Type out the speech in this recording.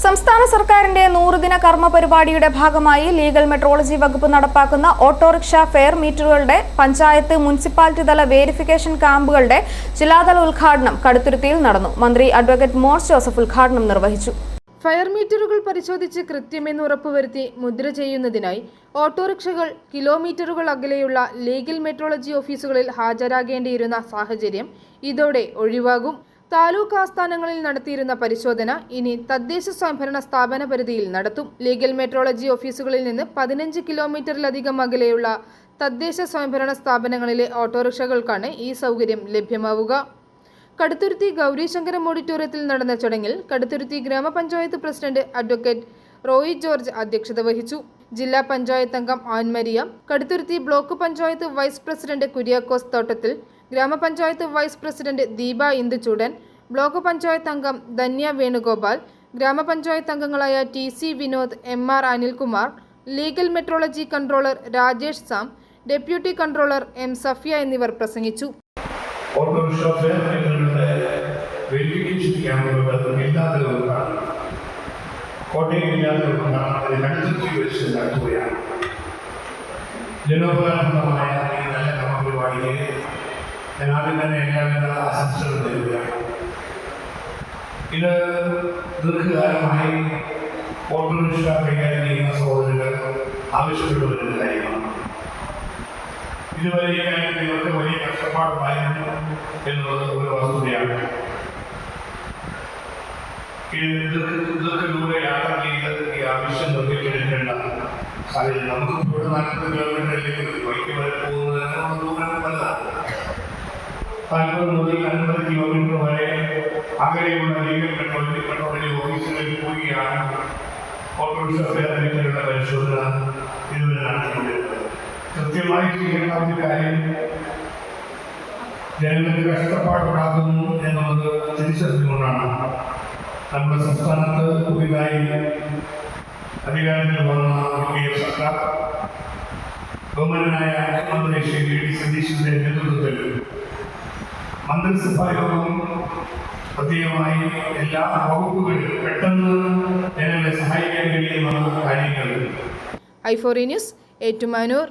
സംസ്ഥാന സർക്കാരിന്റെ 100-ദിന കർമ്മ പരിപാടിയുടെ ഭാഗമായി ലീഗൽ മെട്രോളജി വകുപ്പ് നടപ്പാക്കുന്ന ഓട്ടോറിക്ഷ ഫെയർ മീറ്ററുകളുടെ പഞ്ചായത്ത് മുനിസിപ്പാലിറ്റി തല വേരിഫിക്കേഷൻ ക്യാമ്പുകളുടെ ജില്ലാതല ഉദ്ഘാടനം കടുത്തുരുത്തിയിൽ നടന്നു. മന്ത്രി അഡ്വക്കേറ്റ് മോൻസ് ജോസഫ് ഉദ്ഘാടനം നിർവഹിച്ചു. ഫയർ മീറ്ററുകൾ പരിശോധിച്ച് കൃത്യമെന്ന് ഉറപ്പുവരുത്തി മുദ്ര ചെയ്യുന്നതിനായി ഓട്ടോറിക്ഷകൾ കിലോമീറ്ററുകൾ അകലെയുള്ള ലീഗൽ മെട്രോളജി ഓഫീസുകളിൽ ഹാജരാകേണ്ടിയിരുന്ന സാഹചര്യം ഇതോടെ ഒഴിവാകും. താലൂക്ക് ആസ്ഥാനങ്ങളിൽ നടത്തിയിരുന്ന പരിശോധന ഇനി തദ്ദേശ സ്വയംഭരണ സ്ഥാപന പരിധിയിൽ നടത്തും. ലീഗൽ മെട്രോളജി ഓഫീസുകളിൽ നിന്ന് 15 കിലോമീറ്ററിലധികം അകലെയുള്ള തദ്ദേശ സ്വയംഭരണ സ്ഥാപനങ്ങളിലെ ഓട്ടോറിക്ഷകൾക്കാണ് ഈ സൗകര്യം ലഭ്യമാവുക. കടുത്തുരുത്തി ഗൗരീശങ്കരം ഓഡിറ്റോറിയത്തിൽ നടന്ന ചടങ്ങിൽ കടുത്തുരുത്തി ഗ്രാമപഞ്ചായത്ത് പ്രസിഡന്റ് അഡ്വക്കേറ്റ് റോയി ജോർജ് അധ്യക്ഷത വഹിച്ചു. ജില്ലാ പഞ്ചായത്ത് അംഗം Annmaria, Kaduthuruthy block panchayat vice president Kuriakose Thottathil, ഗ്രാമപഞ്ചായത്ത് vice president Deepa Induchoodan, block panchayat അംഗം ധന്യ വേണുഗോപാൽ, ഗ്രാമപഞ്ചായത്ത് അംഗങ്ങളായ TC Vinod, MR Anilkumar, legal metrology controller Rajesh Sam, deputy controller M Safiya എന്നിവർ പ്രസംഗിച്ചു. ജനോപകാരപ്രദമായ ഈ നല്ല കർമ്മപരിപാടിക്ക് ഞാൻ ആദ്യം തന്നെ എല്ലാവിധ ആശംസകൾ നൽകുകയാണ്. ഇത് ദീർഘകാലമായി ഓട്ടോറിക്ഷ കൈകാര്യം ചെയ്യുന്ന സഹോദരങ്ങൾ ആവശ്യപ്പെട്ടു വരുന്ന കാര്യമാണ്. ഇതുവരെ ഈ കാര്യം നിങ്ങൾക്ക് വലിയ കഷ്ടപ്പാടുണ്ടായിരുന്നു എന്നുള്ളത് ഒരു വസ്തുതയാണ്. ദീർഘദൂര യാത്ര ചെയ്ത് ഈ ആവശ്യം നിർവഹിച്ചെടുക്കേണ്ട സാഹചര്യം നമുക്ക് ഇവിടെ 40 കിലോമീറ്ററിലേക്ക് ബൈക്ക് വരെ പോകുന്നതിന് ദൂരം വലുതാണ്. 40 മുതൽ 50 കിലോമീറ്റർ വരെ അകലെയുള്ള ലീഗൽ മെട്രോളജി ഓഫീസുകളിൽ പോവുകയാണ് ഓട്ടോറിക്ഷ ഫെയർ മീറ്ററുകളുടെ പരിശോധന ഇതുവരെ നടത്തിക്കൊണ്ടിരുന്നത്. കൃത്യമായി ചെയ്യേണ്ട ഒരു കാര്യം ജനങ്ങൾക്ക് കഷ്ടപ്പാടുണ്ടാകുന്നു എന്നുള്ളത് തിരിച്ചറിഞ്ഞുകൊണ്ടാണ് നമ്മുടെ സംസ്ഥാനത്ത് പുതിയതായി അധികാരത്തിൽ വന്ന സർക്കാർ ബഹുമാനായ മുഖ്യമന്ത്രി ശ്രീ V.D. സതീശന്റെ നേതൃത്വത്തിൽ മന്ത്രിസഭാ യോഗം പ്രത്യേകമായി എല്ലാ വകുപ്പുകളിലും പെട്ടെന്ന് ജനങ്ങളെ സഹായിക്കാൻ കഴിയുന്ന കാര്യങ്ങൾ. i4 news, Ettumanoor.